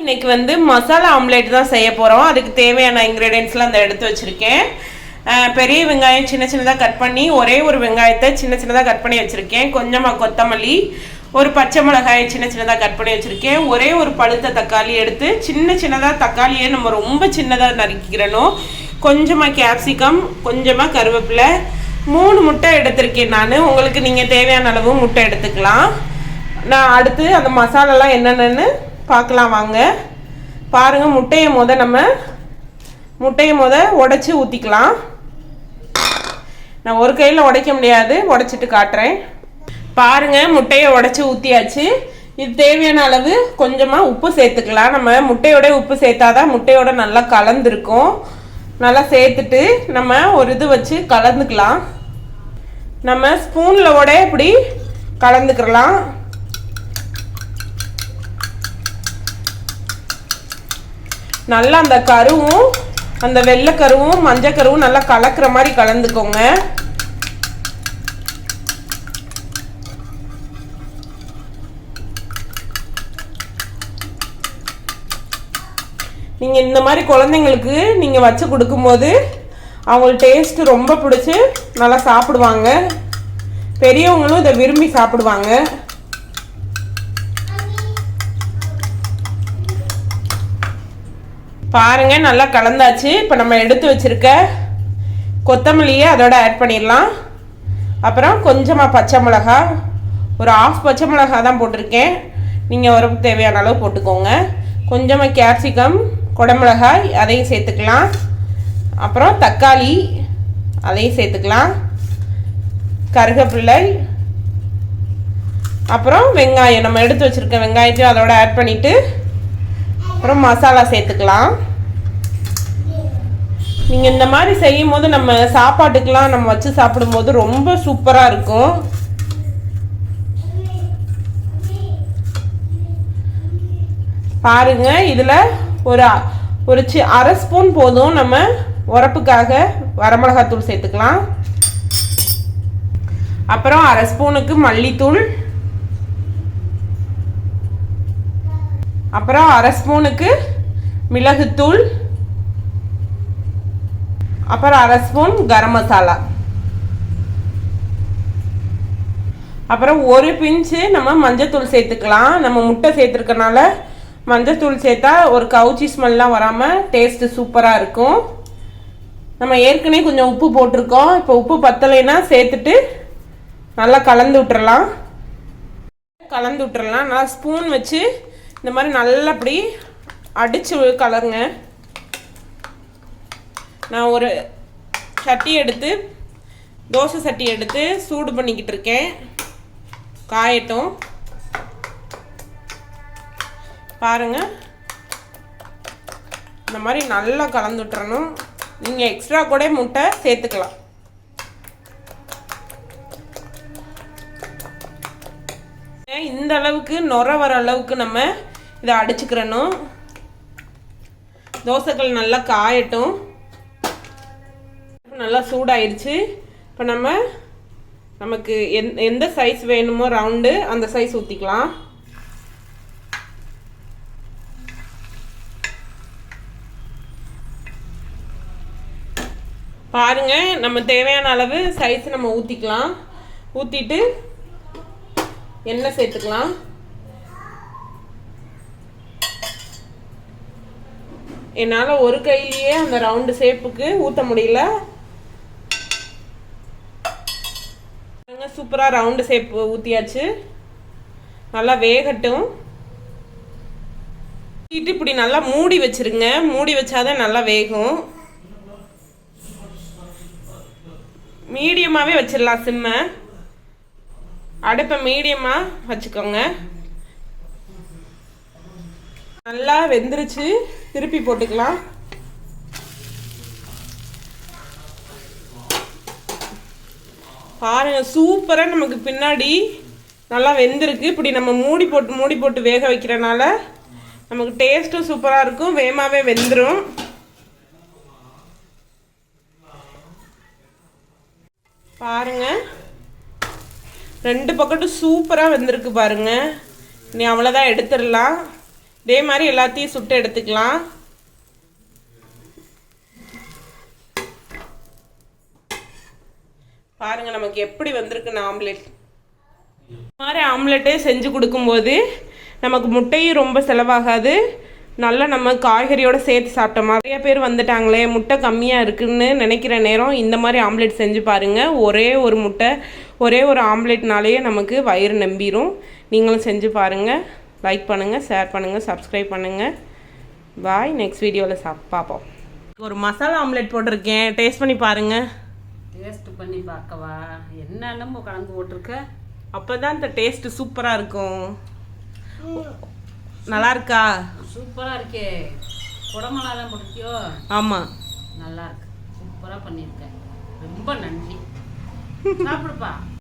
இன்னைக்கு வந்து மசாலா ஆம்லேட் தான் செய்ய போகிறோம். அதுக்கு தேவையான இன்க்ரீடியன்ஸ்லாம் அந்த எடுத்து வச்சுருக்கேன். பெரிய வெங்காயம் சின்ன சின்னதாக கட் பண்ணி, ஒரே ஒரு வெங்காயத்தை சின்ன சின்னதாக கட் பண்ணி வச்சுருக்கேன். கொஞ்சமாக கொத்தமல்லி, ஒரு பச்சை மிளகாயை சின்ன சின்னதாக கட் பண்ணி வச்சுருக்கேன். ஒரே ஒரு பழுத்த தக்காளி எடுத்து சின்ன சின்னதாக, தக்காளியை நம்ம ரொம்ப சின்னதாக நறுக்கிக்கிறணும். கொஞ்சமாக கேப்சிகம், கொஞ்சமாக கருவேப்பிலை, 3 முட்டை எடுத்திருக்கேன் நான். உங்களுக்கு நீங்கள் தேவையான அளவு முட்டை எடுத்துக்கலாம். நான் அடுத்து அந்த மசாலாலாம் என்னென்னு பார்க்கலாம் வாங்க. பாருங்கள், முட்டையை உடைச்சி ஊற்றிக்கலாம். நான் ஒரு கையில் உடைக்க முடியாது, உடைச்சிட்டு காட்டுறேன். பாருங்கள், முட்டையை உடைச்சி ஊற்றியாச்சு. இது தேவையான அளவு கொஞ்சமாக உப்பு சேர்த்துக்கலாம். நம்ம முட்டையோட உப்பு சேர்த்தாதான் முட்டையோட நல்லா கலந்துருக்கும். நல்லா சேர்த்துட்டு நம்ம ஒரு இது வச்சு கலந்துக்கலாம். நம்ம ஸ்பூனில் கூட இப்படி கலந்துக்கலாம். நல்லா அந்த கருவும், அந்த வெள்ளை கருவும் மஞ்சள் கருவும் நல்லா கலக்கிற மாதிரி கலந்துக்கோங்க. நீங்கள் இந்த மாதிரி குழந்தைங்களுக்கு நீங்கள் வச்சு கொடுக்கும்போது அவங்களுக்கு டேஸ்ட்டு ரொம்ப பிடிச்சி நல்லா சாப்பிடுவாங்க. பெரியவங்களும் இதை விரும்பி சாப்பிடுவாங்க. பாருங்க, நல்லா கலந்தாச்சு. இப்போ நம்ம எடுத்து வச்சிருக்க கொத்தமல்லியை அதோட ஆட் பண்ணிடலாம். அப்புறம் கொஞ்சமாக பச்சை மிளகா, ஒரு 1/2 பச்சை மிளகா தான் போட்டிருக்கேன். நீங்கள் ஒரு தேவையான அளவு போட்டுக்கோங்க. கொஞ்சமாக கேப்சிகம், குடமிளகாய் அதையும் சேர்த்துக்கலாம். அப்புறம் தக்காளி அதையும் சேர்த்துக்கலாம். கருவேப்பிலை, அப்புறம் வெங்காயம், நம்ம எடுத்து வச்சுருக்க வெங்காயத்தையும் அதோட ஆட் பண்ணிவிட்டு அப்புறம் மசாலா சேர்த்துக்கலாம். நீங்கள் இந்த மாதிரி செய்யும் போது நம்ம சாப்பாட்டுக்கெலாம் நம்ம வச்சு சாப்பிடும்போது ரொம்ப சூப்பராக இருக்கும். பாருங்க, இதில் ஒரு 1/2 ஸ்பூன் போதும். நம்ம உரப்புக்காக வரமிளகாத்தூள் சேர்த்துக்கலாம். அப்புறம் 1/2 ஸ்பூனுக்கு மல்லித்தூள், அப்புறம் 1/2 ஸ்பூனுக்கு மிளகுத்தூள், அப்புறம் 1/2 ஸ்பூன் கரம் மசாலா, அப்புறம் ஒரு பிஞ்சு நம்ம மஞ்சத்தூள் சேர்த்துக்கலாம். நம்ம முட்டை சேர்த்துருக்கனால மஞ்சத்தூள் சேர்த்தா ஒரு கவுச்சி ஸ்மெல்லாம் வராமல் டேஸ்ட்டு சூப்பராக இருக்கும். நம்ம ஏற்கனவே கொஞ்சம் உப்பு போட்டிருக்கோம். இப்போ உப்பு பத்தலைன்னா சேர்த்துட்டு நல்லா கலந்து விட்டுறலாம். நல்லா ஸ்பூன் வச்சு இந்த மாதிரி நல்லா அப்படி அடித்து கலருங்க. நான் ஒரு தோசை சட்டி எடுத்து சூடு பண்ணிக்கிட்டு இருக்கேன். காயட்டும். பாருங்க, இந்த மாதிரி நல்லா கலந்து விட்டுறணும். நீங்கள் எக்ஸ்ட்ரா கூட முட்டை சேர்த்துக்கலாம். இந்த அளவுக்கு நுர வர அளவுக்கு நம்ம இதை அடிச்சுக்கிறணும். தோசைகள் நல்லா காயட்டும். நல்லா சூடாயிருச்சு. இப்போ நமக்கு எந்த சைஸ் வேணுமோ ரவுண்டு அந்த சைஸ் ஊற்றிக்கலாம். பாருங்க, நம்ம தேவையான அளவு சைஸ் நம்ம ஊற்றிக்கலாம். ஊற்றிட்டு எண்ணெய் சேர்த்துக்கலாம். என்னால் ஒரு கையிலேயே அந்த ரவுண்டு ஷேப்புக்கு ஊற்ற முடியல. சூப்பராக ரவுண்டு ஷேப் ஊற்றியாச்சு. நல்லா வேகட்டும். ஊற்றிட்டு இப்படி நல்லா மூடி வச்சிருங்க. மூடி வச்சாதான் நல்லா வேகும். மீடியமாகவே வச்சிடலாம். சிம்மை அடுப்பை மீடியமாக வச்சுக்கோங்க. நல்லா வெந்துருச்சு. திருப்பி போட்டுக்கலாம். பாருங்க, சூப்பராக நமக்கு பின்னாடி நல்லா வெந்திருக்கு. இப்படி நம்ம மூடி போட்டு வேக வைக்கிறனால நமக்கு டேஸ்ட்டும் சூப்பராக இருக்கும். வேகமாகவே வெந்துடும். பாருங்க, 2 பக்கட்டும் சூப்பராக வெந்திருக்கு. பாருங்க, நீ அவ்வளோதான், எடுத்துடலாம். இதே மாதிரி எல்லாத்தையும் சுட்டு எடுத்துக்கலாம். பாருங்க நமக்கு எப்படி வந்திருக்குன்னு ஆம்லெட். இந்த மாதிரி ஆம்லெட்டே செஞ்சு கொடுக்கும்போது நமக்கு முட்டையும் ரொம்ப செலவாகாது. நல்லா நம்ம காய்கறியோடு சேர்த்து சாப்பிட்டோம். நிறைய பேர் வந்துட்டாங்களே முட்டை கம்மியாக இருக்குதுன்னு நினைக்கிற நேரம் இந்த மாதிரி ஆம்லெட் செஞ்சு பாருங்கள். ஒரே ஒரு முட்டை ஒரே ஒரு ஆம்லெட்னாலேயே நமக்கு வயிறு நம்பிடும். நீங்களும் செஞ்சு பாருங்கள். லைக் பண்ணுங்கள், ஷேர் பண்ணுங்கள், சப்ஸ்கிரைப் பண்ணுங்கள். பாய். நெக்ஸ்ட் வீடியோவில் பார்ப்போம். ஒரு மசாலா ஆம்லெட் போட்டிருக்கேன், டேஸ்ட் பண்ணி பாருங்கள். டேஸ்ட் பண்ணி பார்க்கவா? என்னென்னமோ கலந்து போட்டிருக்க. அப்போ தான் இந்த டேஸ்ட்டு சூப்பராக இருக்கும். நல்லா இருக்கா? சூப்பராக இருக்கே. குடமிளகா தான் போட்டிருக்கியோ? ஆமாம், நல்லா இருக்கு. சூப்பராக பண்ணியிருக்கேன். ரொம்ப நன்றி. சாப்பிடுப்பா.